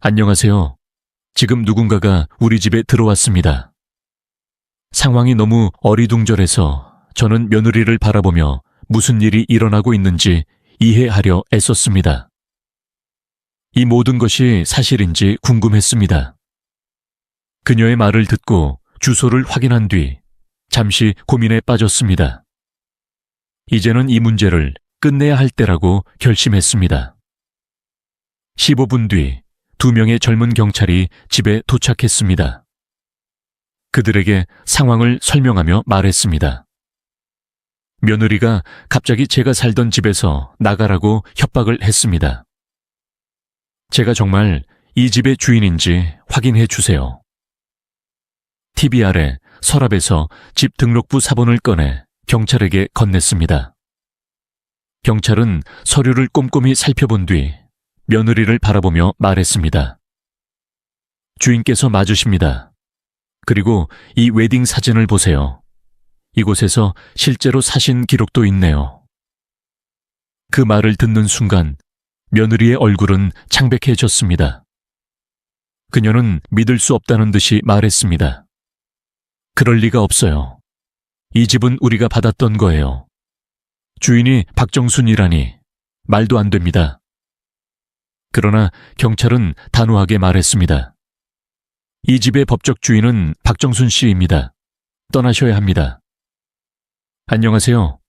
안녕하세요. 지금 누군가가 우리 집에 들어왔습니다. 상황이 너무 어리둥절해서 저는 며느리를 바라보며 무슨 일이 일어나고 있는지 이해하려 애썼습니다. 이 모든 것이 사실인지 궁금했습니다. 그녀의 말을 듣고 주소를 확인한 뒤 잠시 고민에 빠졌습니다. 이제는 이 문제를 끝내야 할 때라고 결심했습니다. 15분 뒤 2명의 젊은 경찰이 집에 도착했습니다. 그들에게 상황을 설명하며 말했습니다. 며느리가 갑자기 제가 살던 집에서 나가라고 협박을 했습니다. 제가 정말 이 집의 주인인지 확인해 주세요. TV 아래 서랍에서 집 등록부 사본을 꺼내 경찰에게 건넸습니다. 경찰은 서류를 꼼꼼히 살펴본 뒤 며느리를 바라보며 말했습니다. 주인께서 맞으십니다. 그리고 이 웨딩 사진을 보세요. 이곳에서 실제로 사신 기록도 있네요. 그 말을 듣는 순간 며느리의 얼굴은 창백해졌습니다. 그녀는 믿을 수 없다는 듯이 말했습니다. 그럴 리가 없어요. 이 집은 우리가 받았던 거예요. 주인이 박정순이라니 말도 안 됩니다. 그러나 경찰은 단호하게 말했습니다. 이 집의 법적 주인은 박정순 씨입니다. 떠나셔야 합니다. 안녕하세요.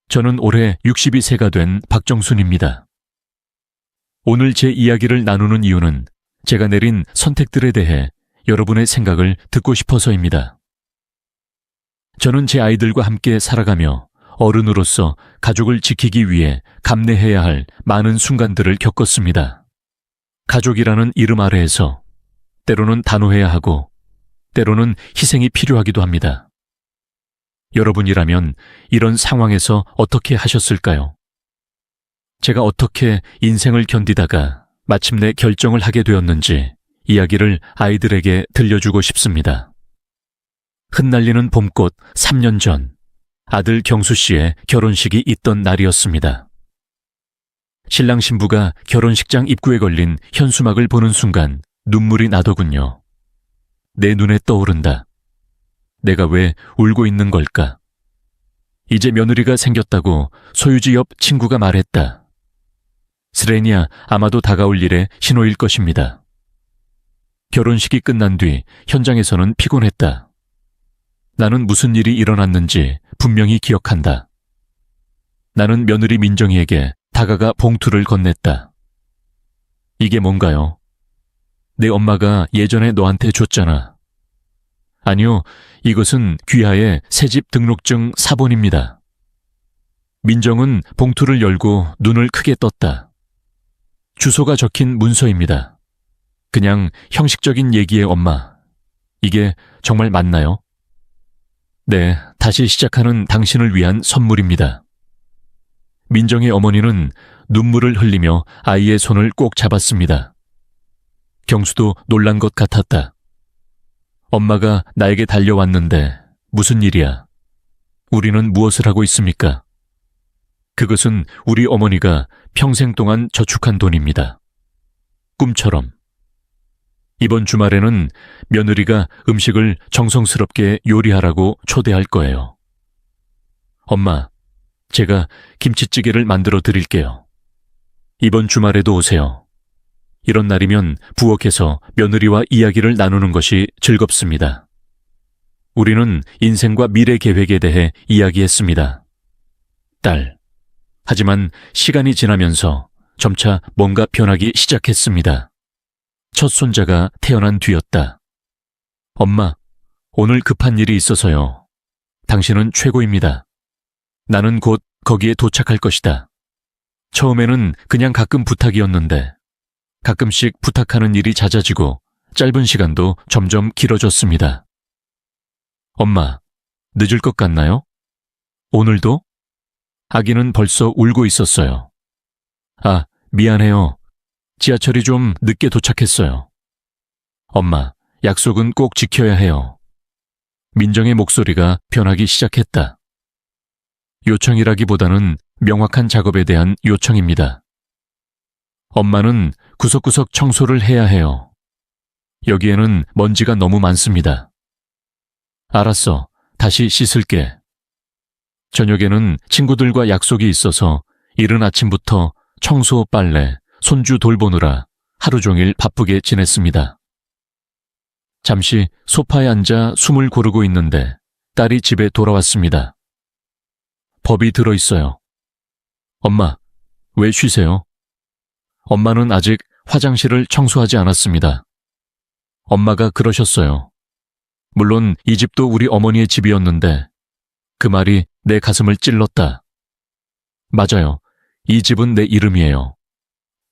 저는 올해 62세가 된 박정순입니다. 오늘 제 이야기를 나누는 이유는 제가 내린 선택들에 대해 여러분의 생각을 듣고 싶어서입니다. 저는 제 아이들과 함께 살아가며 어른으로서 가족을 지키기 위해 감내해야 할 많은 순간들을 겪었습니다. 가족이라는 이름 아래에서 때로는 단호해야 하고 때로는 희생이 필요하기도 합니다. 여러분이라면 이런 상황에서 어떻게 하셨을까요? 제가 어떻게 인생을 견디다가 마침내 결정을 하게 되었는지 이야기를 아이들에게 들려주고 싶습니다. 흩날리는 봄꽃 3년 전 아들 경수 씨의 결혼식이 있던 날이었습니다. 신랑 신부가 결혼식장 입구에 걸린 현수막을 보는 순간 눈물이 나더군요. 내 눈에 떠오른다. 내가 왜 울고 있는 걸까? 이제 며느리가 생겼다고 소유지 옆 친구가 말했다. 스레니아 아마도 다가올 일의 신호일 것입니다. 결혼식이 끝난 뒤 현장에서는 피곤했다. 나는 무슨 일이 일어났는지 분명히 기억한다. 나는 며느리 민정이에게 다가가 봉투를 건넸다. 이게 뭔가요? 내 엄마가 예전에 너한테 줬잖아. 아니요, 이것은 귀하의 새집 등록증 사본입니다. 민정은 봉투를 열고 눈을 크게 떴다. 주소가 적힌 문서입니다. 그냥 형식적인 얘기의 엄마. 이게 정말 맞나요? 네, 다시 시작하는 당신을 위한 선물입니다. 민정의 어머니는 눈물을 흘리며 아이의 손을 꼭 잡았습니다. 경수도 놀란 것 같았다. 엄마가 나에게 달려왔는데 무슨 일이야? 우리는 무엇을 하고 있습니까? 그것은 우리 어머니가 평생 동안 저축한 돈입니다. 꿈처럼. 이번 주말에는 며느리가 음식을 정성스럽게 요리하라고 초대할 거예요. 엄마, 제가 김치찌개를 만들어 드릴게요. 이번 주말에도 오세요. 이런 날이면 부엌에서 며느리와 이야기를 나누는 것이 즐겁습니다. 우리는 인생과 미래 계획에 대해 이야기했습니다. 딸. 하지만 시간이 지나면서 점차 뭔가 변하기 시작했습니다. 첫 손자가 태어난 뒤였다. 엄마, 오늘 급한 일이 있어서요. 당신은 최고입니다. 나는 곧 거기에 도착할 것이다. 처음에는 그냥 가끔 부탁이었는데 가끔씩 부탁하는 일이 잦아지고 짧은 시간도 점점 길어졌습니다. 엄마, 늦을 것 같나요? 오늘도? 아기는 벌써 울고 있었어요. 아, 미안해요. 지하철이 좀 늦게 도착했어요. 엄마, 약속은 꼭 지켜야 해요. 민정의 목소리가 변하기 시작했다. 요청이라기보다는 명확한 작업에 대한 요청입니다. 엄마는 구석구석 청소를 해야 해요. 여기에는 먼지가 너무 많습니다. 알았어. 다시 씻을게. 저녁에는 친구들과 약속이 있어서 이른 아침부터 청소, 빨래, 손주 돌보느라 하루 종일 바쁘게 지냈습니다. 잠시 소파에 앉아 숨을 고르고 있는데 딸이 집에 돌아왔습니다. 법이 들어있어요. 엄마, 왜 쉬세요? 엄마는 아직 화장실을 청소하지 않았습니다. 엄마가 그러셨어요. 물론 이 집도 우리 어머니의 집이었는데 그 말이 내 가슴을 찔렀다. 맞아요. 이 집은 내 이름이에요.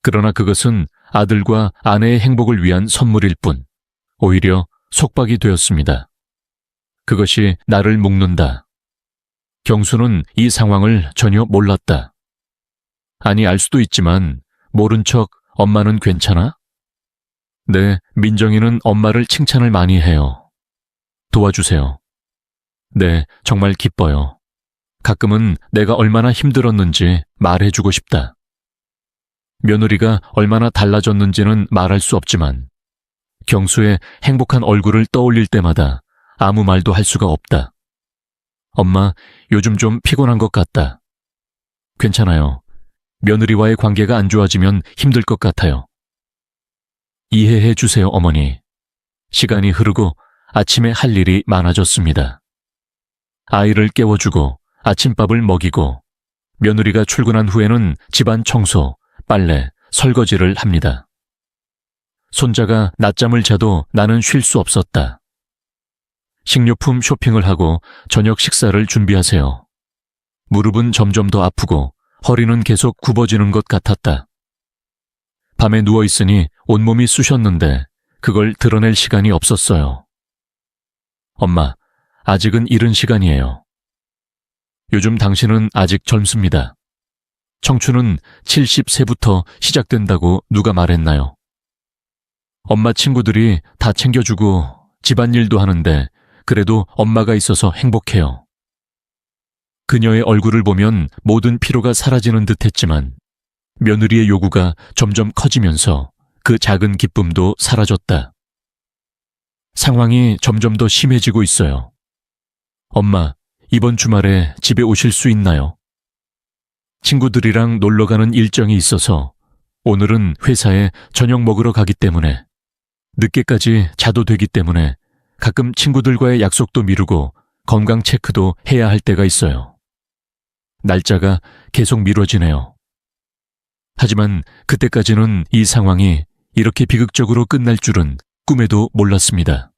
그러나 그것은 아들과 아내의 행복을 위한 선물일 뿐 오히려 속박이 되었습니다. 그것이 나를 묶는다. 경수는 이 상황을 전혀 몰랐다. 아니, 알 수도 있지만 모른 척 엄마는 괜찮아? 네, 민정이는 엄마를 칭찬을 많이 해요. 도와주세요. 네, 정말 기뻐요. 가끔은 내가 얼마나 힘들었는지 말해주고 싶다. 며느리가 얼마나 달라졌는지는 말할 수 없지만 경수의 행복한 얼굴을 떠올릴 때마다 아무 말도 할 수가 없다. 엄마, 요즘 좀 피곤한 것 같다. 괜찮아요. 며느리와의 관계가 안 좋아지면 힘들 것 같아요. 이해해 주세요, 어머니. 시간이 흐르고 아침에 할 일이 많아졌습니다. 아이를 깨워주고 아침밥을 먹이고 며느리가 출근한 후에는 집안 청소, 빨래, 설거지를 합니다. 손자가 낮잠을 자도 나는 쉴 수 없었다. 식료품 쇼핑을 하고 저녁 식사를 준비하세요. 무릎은 점점 더 아프고 허리는 계속 굽어지는 것 같았다. 밤에 누워있으니 온몸이 쑤셨는데 그걸 드러낼 시간이 없었어요. 엄마, 아직은 이른 시간이에요. 요즘 당신은 아직 젊습니다. 청춘은 70세부터 시작된다고 누가 말했나요? 엄마 친구들이 다 챙겨주고 집안일도 하는데 그래도 엄마가 있어서 행복해요. 그녀의 얼굴을 보면 모든 피로가 사라지는 듯했지만 며느리의 요구가 점점 커지면서 그 작은 기쁨도 사라졌다. 상황이 점점 더 심해지고 있어요. 엄마, 이번 주말에 집에 오실 수 있나요? 친구들이랑 놀러 가는 일정이 있어서 오늘은 회사에 저녁 먹으러 가기 때문에 늦게까지 자도 되기 때문에 가끔 친구들과의 약속도 미루고 건강 체크도 해야 할 때가 있어요. 날짜가 계속 미뤄지네요. 하지만 그때까지는 이 상황이 이렇게 비극적으로 끝날 줄은 꿈에도 몰랐습니다.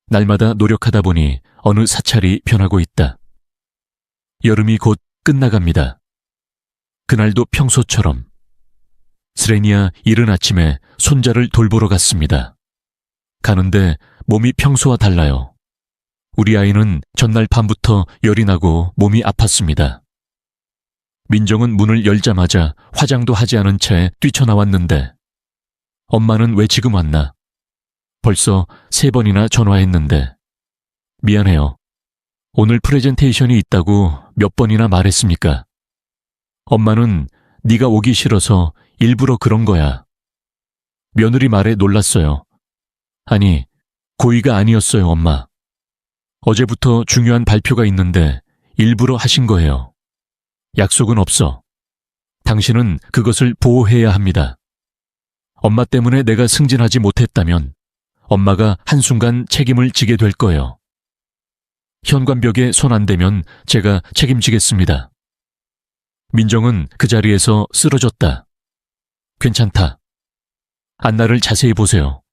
날마다 노력하다 보니 어느 사찰이 변하고 있다. 여름이 곧 끝나갑니다. 그날도 평소처럼 스레니아 이른 아침에 손자를 돌보러 갔습니다. 가는데 몸이 평소와 달라요. 우리 아이는 전날 밤부터 열이 나고 몸이 아팠습니다. 민정은 문을 열자마자 화장도 하지 않은 채 뛰쳐나왔는데 엄마는 왜 지금 왔나? 벌써 3번이나 전화했는데 미안해요. 오늘 프레젠테이션이 있다고 몇 번이나 말했습니까? 엄마는 네가 오기 싫어서 일부러 그런 거야. 며느리 말에 놀랐어요. 아니, 고의가 아니었어요, 엄마. 어제부터 중요한 발표가 있는데 일부러 하신 거예요. 약속은 없어. 당신은 그것을 보호해야 합니다. 엄마 때문에 내가 승진하지 못했다면 엄마가 한순간 책임을 지게 될 거예요. 현관벽에 손 안 대면 제가 책임지겠습니다. 민정은 그 자리에서 쓰러졌다. 괜찮다. 안나를 자세히 보세요.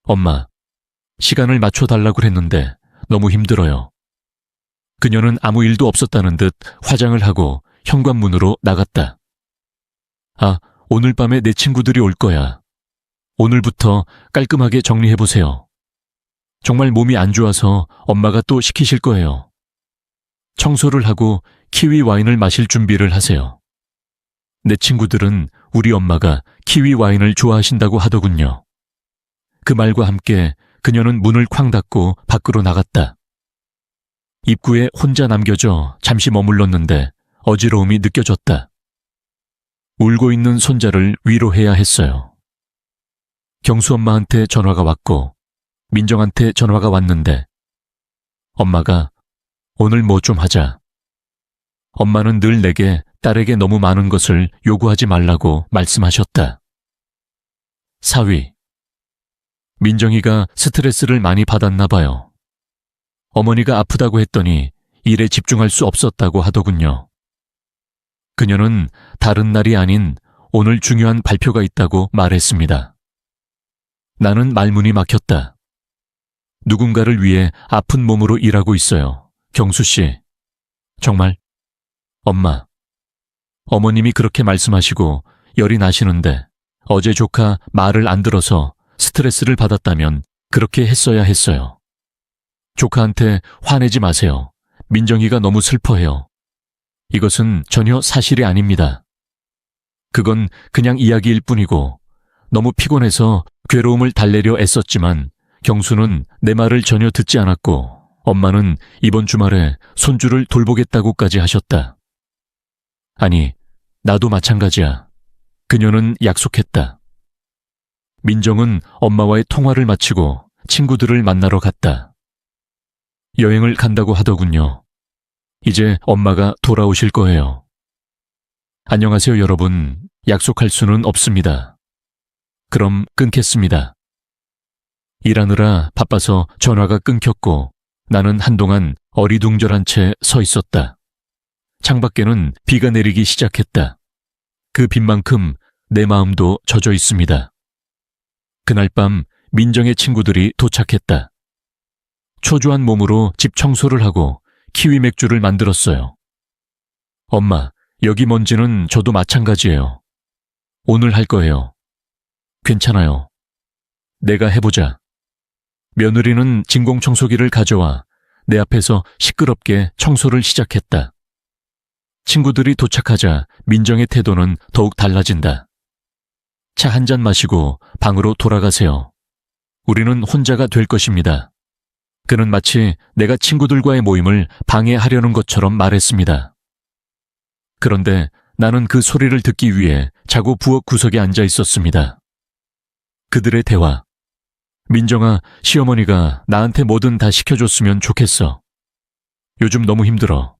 엄마, 시간을 맞춰달라고 했는데 너무 힘들어요. 그녀는 아무 일도 없었다는 듯 화장을 하고 현관문으로 나갔다. 아, 오늘 밤에 내 친구들이 올 거야. 오늘부터 깔끔하게 정리해보세요. 정말 몸이 안 좋아서 엄마가 또 시키실 거예요. 청소를 하고 키위 와인을 마실 준비를 하세요. 내 친구들은 우리 엄마가 키위 와인을 좋아하신다고 하더군요. 그 말과 함께 그녀는 문을 쾅 닫고 밖으로 나갔다. 입구에 혼자 남겨져 잠시 머물렀는데 어지러움이 느껴졌다. 울고 있는 손자를 위로해야 했어요. 경수 엄마한테 전화가 왔고 민정한테 전화가 왔는데 엄마가 오늘 뭐 좀 하자. 엄마는 늘 내게 딸에게 너무 많은 것을 요구하지 말라고 말씀하셨다. 4위. 민정이가 스트레스를 많이 받았나 봐요. 어머니가 아프다고 했더니 일에 집중할 수 없었다고 하더군요. 그녀는 다른 날이 아닌 오늘 중요한 발표가 있다고 말했습니다. 나는 말문이 막혔다. 누군가를 위해 아픈 몸으로 일하고 있어요. 경수 씨. 정말? 엄마. 어머님이 그렇게 말씀하시고 열이 나시는데 어제 조카 말을 안 들어서 스트레스를 받았다면 그렇게 했어야 했어요. 조카한테 화내지 마세요. 민정이가 너무 슬퍼해요. 이것은 전혀 사실이 아닙니다. 그건 그냥 이야기일 뿐이고 너무 피곤해서 괴로움을 달래려 애썼지만 경수는 내 말을 전혀 듣지 않았고 엄마는 이번 주말에 손주를 돌보겠다고까지 하셨다. 아니, 나도 마찬가지야. 그녀는 약속했다. 민정은 엄마와의 통화를 마치고 친구들을 만나러 갔다. 여행을 간다고 하더군요. 이제 엄마가 돌아오실 거예요. 안녕하세요, 여러분. 약속할 수는 없습니다. 그럼 끊겠습니다. 일하느라 바빠서 전화가 끊겼고 나는 한동안 어리둥절한 채 서 있었다. 창밖에는 비가 내리기 시작했다. 그 빗만큼 내 마음도 젖어 있습니다. 그날 밤 민정의 친구들이 도착했다. 초조한 몸으로 집 청소를 하고 키위 맥주를 만들었어요. 엄마, 여기 먼지는 저도 마찬가지예요. 오늘 할 거예요. 괜찮아요. 내가 해보자. 며느리는 진공청소기를 가져와 내 앞에서 시끄럽게 청소를 시작했다. 친구들이 도착하자 민정의 태도는 더욱 달라진다. 차 한 잔 마시고 방으로 돌아가세요. 우리는 혼자가 될 것입니다. 그는 마치 내가 친구들과의 모임을 방해하려는 것처럼 말했습니다. 그런데 나는 그 소리를 듣기 위해 자고 부엌 구석에 앉아 있었습니다. 그들의 대화. 민정아, 시어머니가 나한테 뭐든 다 시켜줬으면 좋겠어. 요즘 너무 힘들어.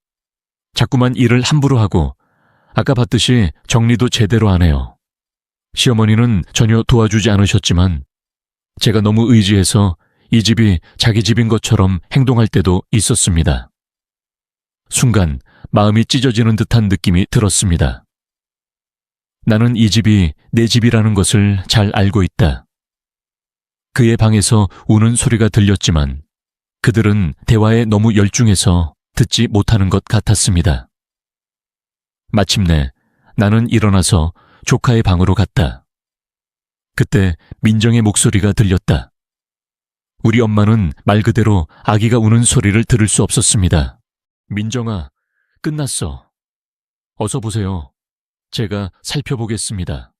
자꾸만 일을 함부로 하고 아까 봤듯이 정리도 제대로 안 해요. 시어머니는 전혀 도와주지 않으셨지만 제가 너무 의지해서 이 집이 자기 집인 것처럼 행동할 때도 있었습니다. 순간 마음이 찢어지는 듯한 느낌이 들었습니다. 나는 이 집이 내 집이라는 것을 잘 알고 있다. 그의 방에서 우는 소리가 들렸지만 그들은 대화에 너무 열중해서 듣지 못하는 것 같았습니다. 마침내 나는 일어나서 조카의 방으로 갔다. 그때 민정의 목소리가 들렸다. 우리 엄마는 말 그대로 아기가 우는 소리를 들을 수 없었습니다. 민정아, 끝났어. 어서 보세요. 제가 살펴보겠습니다.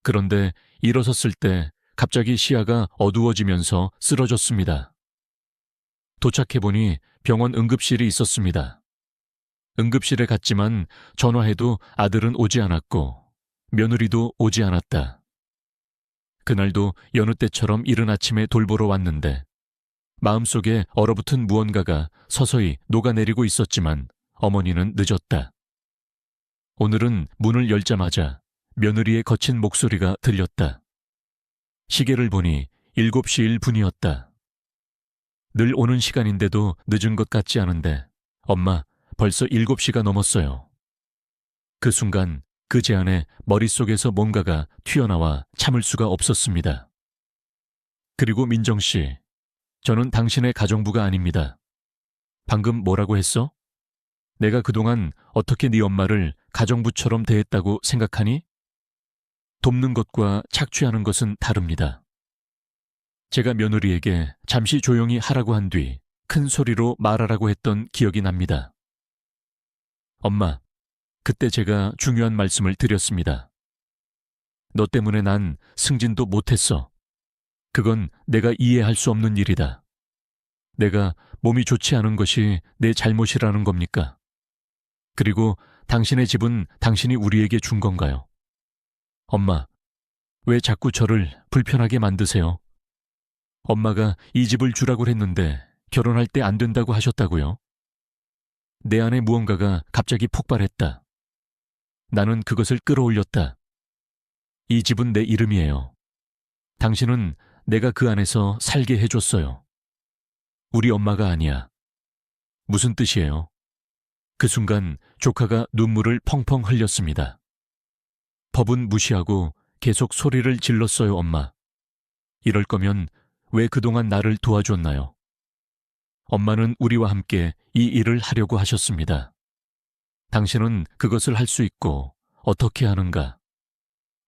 그런데 일어섰을 때 갑자기 시야가 어두워지면서 쓰러졌습니다. 도착해보니 병원 응급실이 있었습니다. 응급실에 갔지만 전화해도 아들은 오지 않았고 며느리도 오지 않았다. 그날도 여느 때처럼 이른 아침에 돌보러 왔는데 마음속에 얼어붙은 무언가가 서서히 녹아내리고 있었지만 어머니는 늦었다. 오늘은 문을 열자마자 며느리의 거친 목소리가 들렸다. 시계를 보니 7시 1분이었다. 늘 오는 시간인데도 늦은 것 같지 않은데 엄마, 벌써 7시가 넘었어요. 그 순간 그 제안에 머릿속에서 뭔가가 튀어나와 참을 수가 없었습니다. 그리고 민정 씨, 저는 당신의 가정부가 아닙니다. 방금 뭐라고 했어? 내가 그동안 어떻게 네 엄마를 가정부처럼 대했다고 생각하니? 돕는 것과 착취하는 것은 다릅니다. 제가 며느리에게 잠시 조용히 하라고 한 뒤 큰 소리로 말하라고 했던 기억이 납니다. 엄마, 그때 제가 중요한 말씀을 드렸습니다. 너 때문에 난 승진도 못했어. 그건 내가 이해할 수 없는 일이다. 내가 몸이 좋지 않은 것이 내 잘못이라는 겁니까? 그리고 당신의 집은 당신이 우리에게 준 건가요? 엄마, 왜 자꾸 저를 불편하게 만드세요? 엄마가 이 집을 주라고 했는데 결혼할 때 안 된다고 하셨다고요? 내 안에 무언가가 갑자기 폭발했다. 나는 그것을 끌어올렸다. 이 집은 내 이름이에요. 당신은 내가 그 안에서 살게 해줬어요. 우리 엄마가 아니야. 무슨 뜻이에요? 그 순간 조카가 눈물을 펑펑 흘렸습니다. 법은 무시하고 계속 소리를 질렀어요, 엄마. 이럴 거면 왜 그동안 나를 도와줬나요? 엄마는 우리와 함께 이 일을 하려고 하셨습니다. 당신은 그것을 할 수 있고 어떻게 하는가?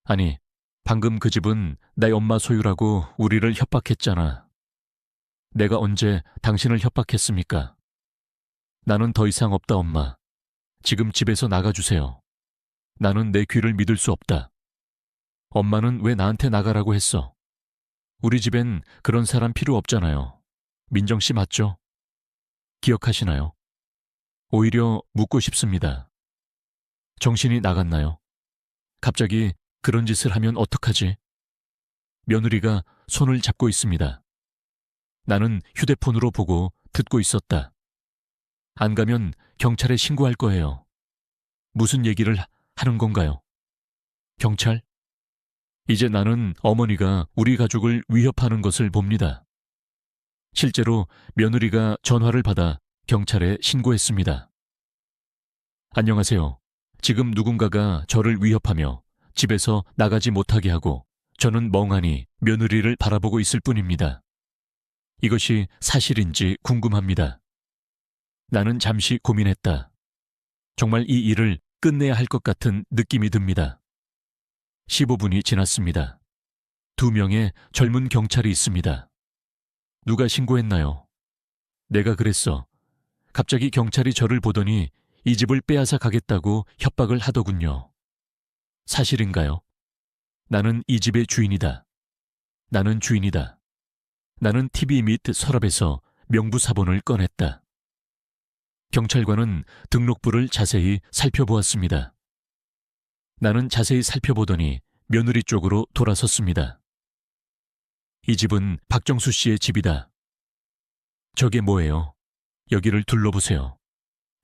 아니, 방금 그 집은 내 엄마 소유라고 우리를 협박했잖아. 내가 언제 당신을 협박했습니까? 나는 더 이상 없다, 엄마. 지금 집에서 나가주세요. 나는 내 귀를 믿을 수 없다. 엄마는 왜 나한테 나가라고 했어? 우리 집엔 그런 사람 필요 없잖아요. 민정 씨 맞죠? 기억하시나요? 오히려 묻고 싶습니다. 정신이 나갔나요? 갑자기 그런 짓을 하면 어떡하지? 며느리가 손을 잡고 있습니다. 나는 휴대폰으로 보고 듣고 있었다. 안 가면 경찰에 신고할 거예요. 무슨 얘기를 하는 건가요? 경찰? 이제 나는 어머니가 우리 가족을 위협하는 것을 봅니다. 실제로 며느리가 전화를 받아 경찰에 신고했습니다. 안녕하세요. 지금 누군가가 저를 위협하며 집에서 나가지 못하게 하고 저는 멍하니 며느리를 바라보고 있을 뿐입니다. 이것이 사실인지 궁금합니다. 나는 잠시 고민했다. 정말 이 일을 끝내야 할 것 같은 느낌이 듭니다. 15분이 지났습니다. 2명의 젊은 경찰이 있습니다. 누가 신고했나요? 내가 그랬어. 갑자기 경찰이 저를 보더니 이 집을 빼앗아 가겠다고 협박을 하더군요. 사실인가요? 나는 이 집의 주인이다. 나는 주인이다. 나는 TV 및 서랍에서 명부사본을 꺼냈다. 경찰관은 등록부를 자세히 살펴보았습니다. 나는 자세히 살펴보더니 며느리 쪽으로 돌아섰습니다. 이 집은 박정수 씨의 집이다. 저게 뭐예요? 여기를 둘러보세요.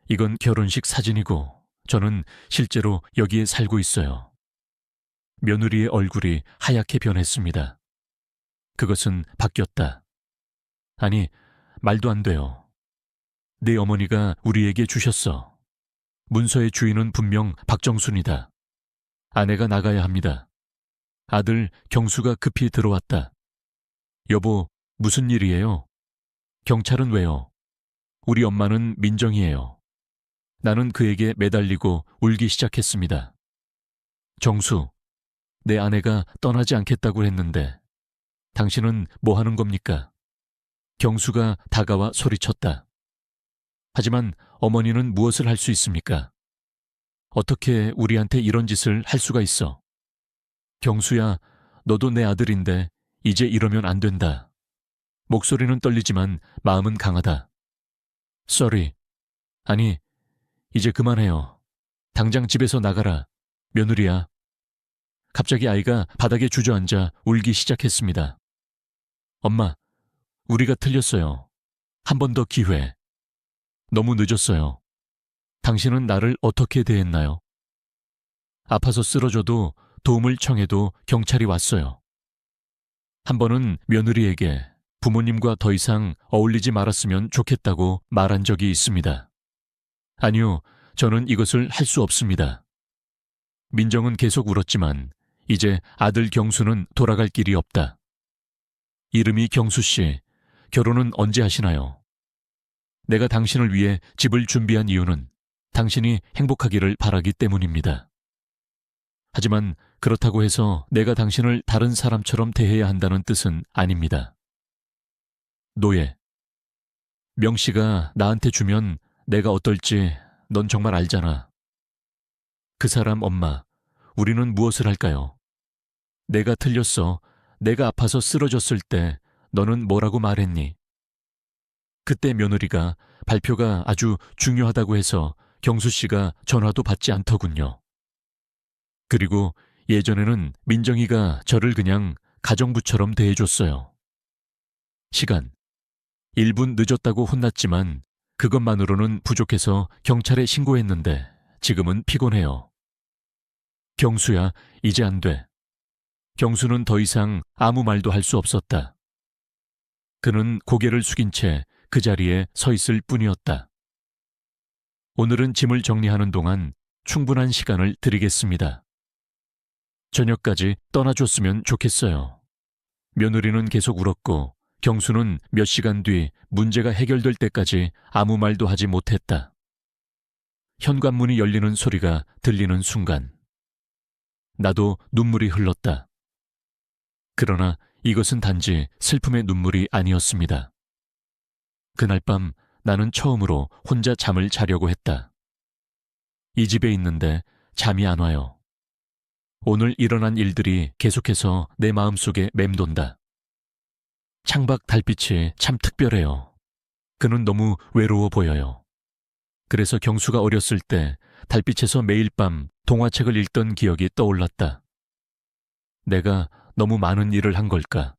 이건 결혼식 사진이고 저는 실제로 여기에 살고 있어요. 며느리의 얼굴이 하얗게 변했습니다. 그것은 바뀌었다. 아니, 말도 안 돼요. 내 어머니가 우리에게 주셨어. 문서의 주인은 분명 박정순이다. 아내가 나가야 합니다. 아들 경수가 급히 들어왔다. 여보, 무슨 일이에요? 경찰은 왜요? 우리 엄마는 민정이에요. 나는 그에게 매달리고 울기 시작했습니다. 정수, 내 아내가 떠나지 않겠다고 했는데 당신은 뭐 하는 겁니까? 경수가 다가와 소리쳤다. 하지만 어머니는 무엇을 할 수 있습니까? 어떻게 우리한테 이런 짓을 할 수가 있어? 경수야, 너도 내 아들인데 이제 이러면 안 된다. 목소리는 떨리지만 마음은 강하다. Sorry. 아니, 이제 그만해요. 당장 집에서 나가라. 며느리야. 갑자기 아이가 바닥에 주저앉아 울기 시작했습니다. 엄마, 우리가 틀렸어요. 한 번 더 기회. 너무 늦었어요. 당신은 나를 어떻게 대했나요? 아파서 쓰러져도 도움을 청해도 경찰이 왔어요. 한 번은 며느리에게 부모님과 더 이상 어울리지 말았으면 좋겠다고 말한 적이 있습니다. 아니요, 저는 이것을 할 수 없습니다. 민정은 계속 울었지만 이제 아들 경수는 돌아갈 길이 없다. 이름이 경수 씨, 결혼은 언제 하시나요? 내가 당신을 위해 집을 준비한 이유는 당신이 행복하기를 바라기 때문입니다. 하지만 그렇다고 해서 내가 당신을 다른 사람처럼 대해야 한다는 뜻은 아닙니다. 노예. 명 씨가 나한테 주면 내가 어떨지 넌 정말 알잖아. 그 사람 엄마, 우리는 무엇을 할까요? 내가 틀렸어. 내가 아파서 쓰러졌을 때 너는 뭐라고 말했니? 그때 며느리가 발표가 아주 중요하다고 해서 경수 씨가 전화도 받지 않더군요. 그리고 예전에는 민정이가 저를 그냥 가정부처럼 대해줬어요. 시간 1분 늦었다고 혼났지만 그것만으로는 부족해서 경찰에 신고했는데 지금은 피곤해요. 경수야, 이제 안 돼. 경수는 더 이상 아무 말도 할 수 없었다. 그는 고개를 숙인 채 그 자리에 서 있을 뿐이었다. 오늘은 짐을 정리하는 동안 충분한 시간을 드리겠습니다. 저녁까지 떠나줬으면 좋겠어요. 며느리는 계속 울었고 경수는 몇 시간 뒤 문제가 해결될 때까지 아무 말도 하지 못했다. 현관문이 열리는 소리가 들리는 순간 나도 눈물이 흘렀다. 그러나 이것은 단지 슬픔의 눈물이 아니었습니다. 그날 밤 나는 처음으로 혼자 잠을 자려고 했다. 이 집에 있는데 잠이 안 와요. 오늘 일어난 일들이 계속해서 내 마음속에 맴돈다. 창밖 달빛이 참 특별해요. 그는 너무 외로워 보여요. 그래서 경수가 어렸을 때 달빛에서 매일 밤 동화책을 읽던 기억이 떠올랐다. 내가 너무 많은 일을 한 걸까?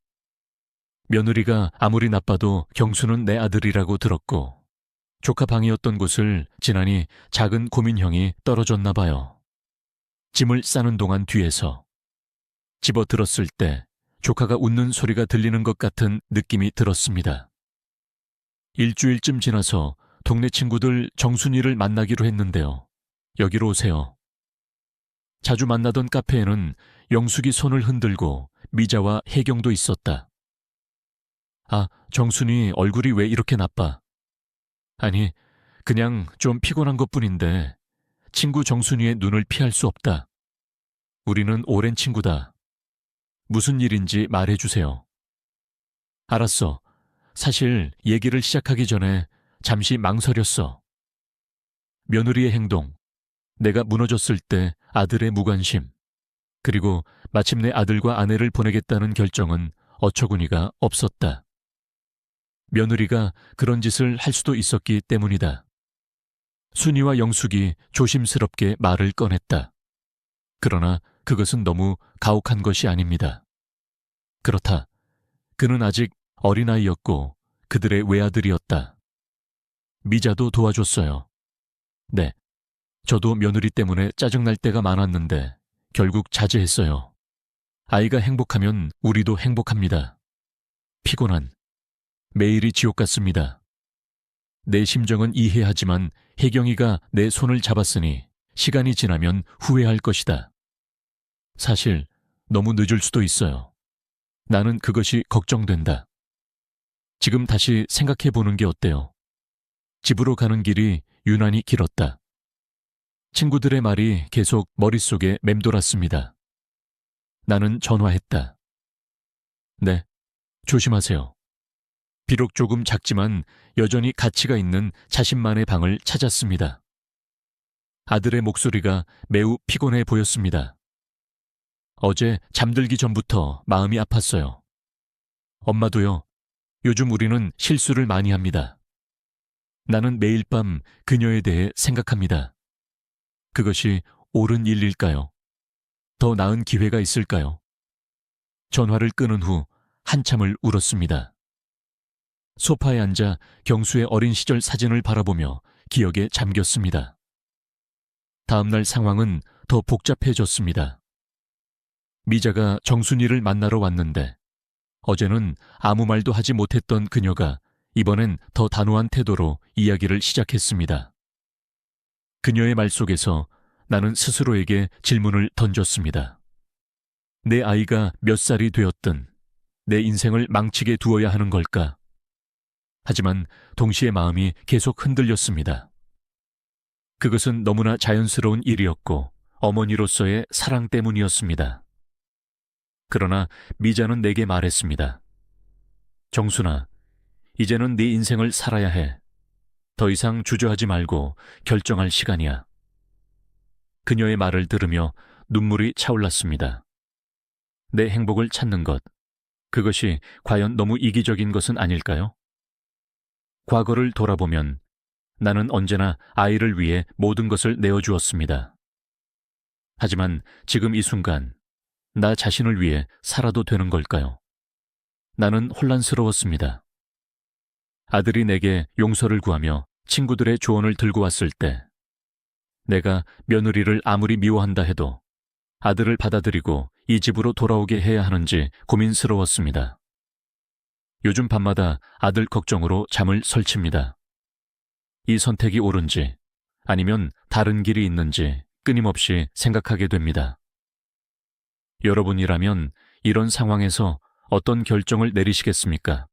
며느리가 아무리 나빠도 경수는 내 아들이라고 들었고 조카 방이었던 곳을 지나니 작은 고민형이 떨어졌나 봐요. 짐을 싸는 동안 뒤에서 집어 들었을 때 조카가 웃는 소리가 들리는 것 같은 느낌이 들었습니다. 일주일쯤 지나서 동네 친구들 정순이를 만나기로 했는데요. 여기로 오세요. 자주 만나던 카페에는 영숙이 손을 흔들고 미자와 혜경도 있었다. 아, 정순이 얼굴이 왜 이렇게 나빠? 아니, 그냥 좀 피곤한 것뿐인데 친구 정순이의 눈을 피할 수 없다. 우리는 오랜 친구다. 무슨 일인지 말해주세요. 알았어. 사실 얘기를 시작하기 전에 잠시 망설였어. 며느리의 행동, 내가 무너졌을 때 아들의 무관심, 그리고 마침내 아들과 아내를 보내겠다는 결정은 어처구니가 없었다. 며느리가 그런 짓을 할 수도 있었기 때문이다. 순이와 영숙이 조심스럽게 말을 꺼냈다. 그러나 그것은 너무 가혹한 것이 아닙니다. 그렇다. 그는 아직 어린아이였고 그들의 외아들이었다. 미자도 도와줬어요. 네, 저도 며느리 때문에 짜증날 때가 많았는데 결국 자제했어요. 아이가 행복하면 우리도 행복합니다. 피곤한, 매일이 지옥 같습니다. 내 심정은 이해하지만 혜경이가 내 손을 잡았으니 시간이 지나면 후회할 것이다. 사실 너무 늦을 수도 있어요. 나는 그것이 걱정된다. 지금 다시 생각해 보는 게 어때요? 집으로 가는 길이 유난히 길었다. 친구들의 말이 계속 머릿속에 맴돌았습니다. 나는 전화했다. 네, 조심하세요. 비록 조금 작지만 여전히 가치가 있는 자신만의 방을 찾았습니다. 아들의 목소리가 매우 피곤해 보였습니다. 어제 잠들기 전부터 마음이 아팠어요. 엄마도요. 요즘 우리는 실수를 많이 합니다. 나는 매일 밤 그녀에 대해 생각합니다. 그것이 옳은 일일까요? 더 나은 기회가 있을까요? 전화를 끊은 후 한참을 울었습니다. 소파에 앉아 경수의 어린 시절 사진을 바라보며 기억에 잠겼습니다. 다음날 상황은 더 복잡해졌습니다. 미자가 정순이를 만나러 왔는데 어제는 아무 말도 하지 못했던 그녀가 이번엔 더 단호한 태도로 이야기를 시작했습니다. 그녀의 말 속에서 나는 스스로에게 질문을 던졌습니다. 내 아이가 몇 살이 되었든 내 인생을 망치게 두어야 하는 걸까? 하지만 동시에 마음이 계속 흔들렸습니다. 그것은 너무나 자연스러운 일이었고 어머니로서의 사랑 때문이었습니다. 그러나 미자는 내게 말했습니다. 정순아, 이제는 네 인생을 살아야 해. 더 이상 주저하지 말고 결정할 시간이야. 그녀의 말을 들으며 눈물이 차올랐습니다. 내 행복을 찾는 것, 그것이 과연 너무 이기적인 것은 아닐까요? 과거를 돌아보면 나는 언제나 아이를 위해 모든 것을 내어주었습니다. 하지만 지금 이 순간 나 자신을 위해 살아도 되는 걸까요? 나는 혼란스러웠습니다. 아들이 내게 용서를 구하며 친구들의 조언을 들고 왔을 때 내가 며느리를 아무리 미워한다 해도 아들을 받아들이고 이 집으로 돌아오게 해야 하는지 고민스러웠습니다. 요즘 밤마다 아들 걱정으로 잠을 설칩니다. 이 선택이 옳은지 아니면 다른 길이 있는지 끊임없이 생각하게 됩니다. 여러분이라면 이런 상황에서 어떤 결정을 내리시겠습니까?